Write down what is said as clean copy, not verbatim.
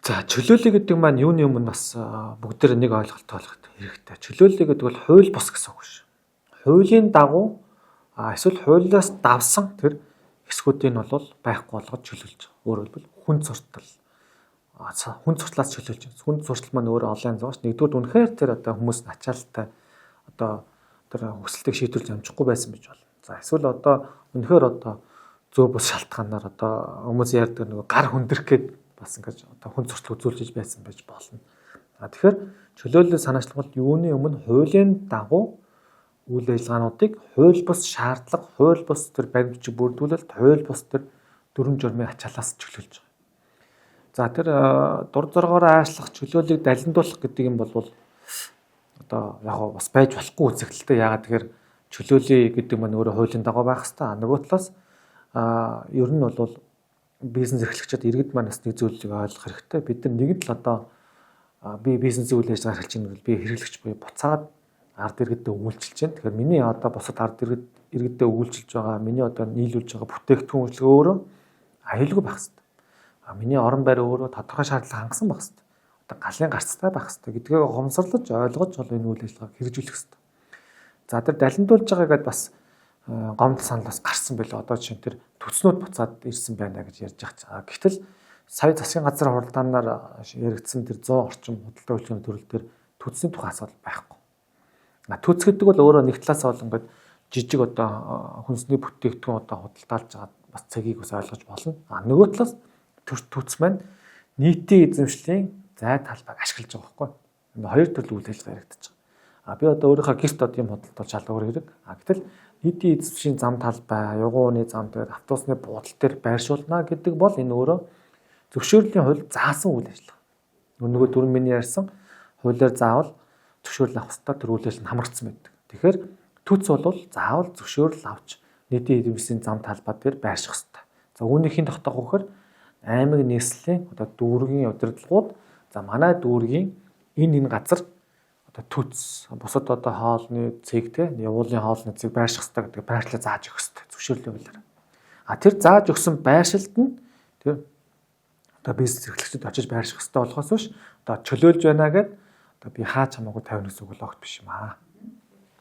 За чөлөөлөл гэдэг маань юуны өмнө бас бүгдээр нэг ойлголт олох хэрэгтэй. Чөлөөлөл гэдэг бол хууль бус гэсэн үг шүү. Хуулийн дагуу эсвэл хуулиас давсан тэр хэсгүүдийг нь бол байхгүй болгож чөлөөлж байгаа. Өөрөөр хэлбэл хүнд суртал. Хүнд суртлаас чөлөөлж байгаа. Хүнд суртал маань өөрөө олон янз байгаа ш. Нэгдүгээр үнэхээр тэр одоо хүмүүс начаалтай одоо тэр хүсэлтийг шийдвэрлэж амжихгүй байсан гэж болно. За эсвэл одоо үнэхээр одоо зөв бус шалтгаанаар одоо хүмүүс ярьдаг нэг гар хүндрэх гээд бас ингэж одоо хүн зурцлыг үзүүлж байсан байж болно. Тэгэхээр чөлөөлөл санаачлал бол юуны өмнө хуулийн дагуу үйл ажиллагаануудыг хууль бус шаардлага, хууль бус тэр баримтчиг бүрдүүлэлт, хууль бус тэр дүрм журмын ачаалаас чөлөөлж байгаа. За тэр дур зоргоор аашлах чөлөөллийг далиндуулах гэдэг юм бол одоо яг бас байж болохгүй үзэгдэлтэй. Яагаад тэгэхээр чөлөөлөе гэдэг нь өөрөө хуулийн дагуу байх хэрэгтэй. Нөгөө талаас ер нь бол бизнес эрхлэгчид иргэд манаас нэг зүйлийг ойлгох хэрэгтэй. Бид нар нэгд л одоо би бизнесийн үйл ажиллагаа эрхэлж байгаа бол би хэрэглэгч буюу буцаад ард иргэдэд өгүүлчихэж байна. Тэгэхээр миний одоо бусад ард иргэдэд өгүүлчихэж байгаа, миний одоо нийлүүлж байгаа бүтээгдэхүүн үйлчлэг өөрөө аюулгүй байх хэрэгтэй. Миний орон байр өөрөө тодорхой шаардлага хангасан байх хэрэгтэй. Одоо галын гарцтай байх хэрэгтэй гэдгийг гомсорлож ойлгож энэ үйл ажиллагааг хэрэгжүүлэх хэрэгтэй. За тэр далиндуулж байгаа гэдээ бас гомдол саналаас гарсан байлаа. Одоо чинь тэр төцнүүд буцаад ирсэн байна гэж ярьж байгаа. Гэвтэл сая засгийн газрын хуралдаанаар яригдсан тэр 100 орчим худалдаа үйлчлэгийн төрөл төр төцний тухай асуудал байхгүй. Төц гэдэг бол өөрөө нэг талаас болонгод жижиг одоо хүнсний бүтээгдэхүүн одоо худалдаалж байгаа бас цэгийг бас ойлгож болно. Нөгөө талаас төц маань нийтийн эзэмшлийн зай талбайг ашиглаж байгаа байхгүй. Энэ хоёр төрлийн үйл ажиллагаа яригдаж байгаа. Би одоо өөрийнхөө гэрт одоо юм худалдаж шалгуур хэрэг. Гэтэл нийтийн эзэмшлийн зам талбай, югууны зам дээр автобусны буудал дээр байршуулна гэдэг бол энэ өөрөө зөвшөөрлийн хууль заасан үйл ажиллагаа. Нөгөө дөрөв миний ярьсан хуулиар заавал зөвшөөрөл авах хэрэгтэй тэр үйл ажиллагаа хамрагдсан байдаг. Тэгэхээр төц бол заавал зөвшөөрөл авч нийтийн эзэмшлийн зам талбай дээр байрших хэрэгтэй. За үүнийхин тогтоох вөхөр аймаг нийслэлийн одоо дүүргийн удирдлагууд за манай дүүргийн энэ газар одоо төц бусад одоо хоолны цэг те явуулын хоолны цэг байрших хэрэгтэй гэдэг байрлал зааж өгөх хэрэгтэй зөвшөөрлийн хуулиар. Тэр зааж өгсөн байршилд нь тэр одоо бизнес эрхлэгчид очиж байрших хэрэгтэй болохоос биш одоо чөлөөлж байна гэдэг одоо би хаач хамаагүй тавина гэсэн үг л огт биш юм аа.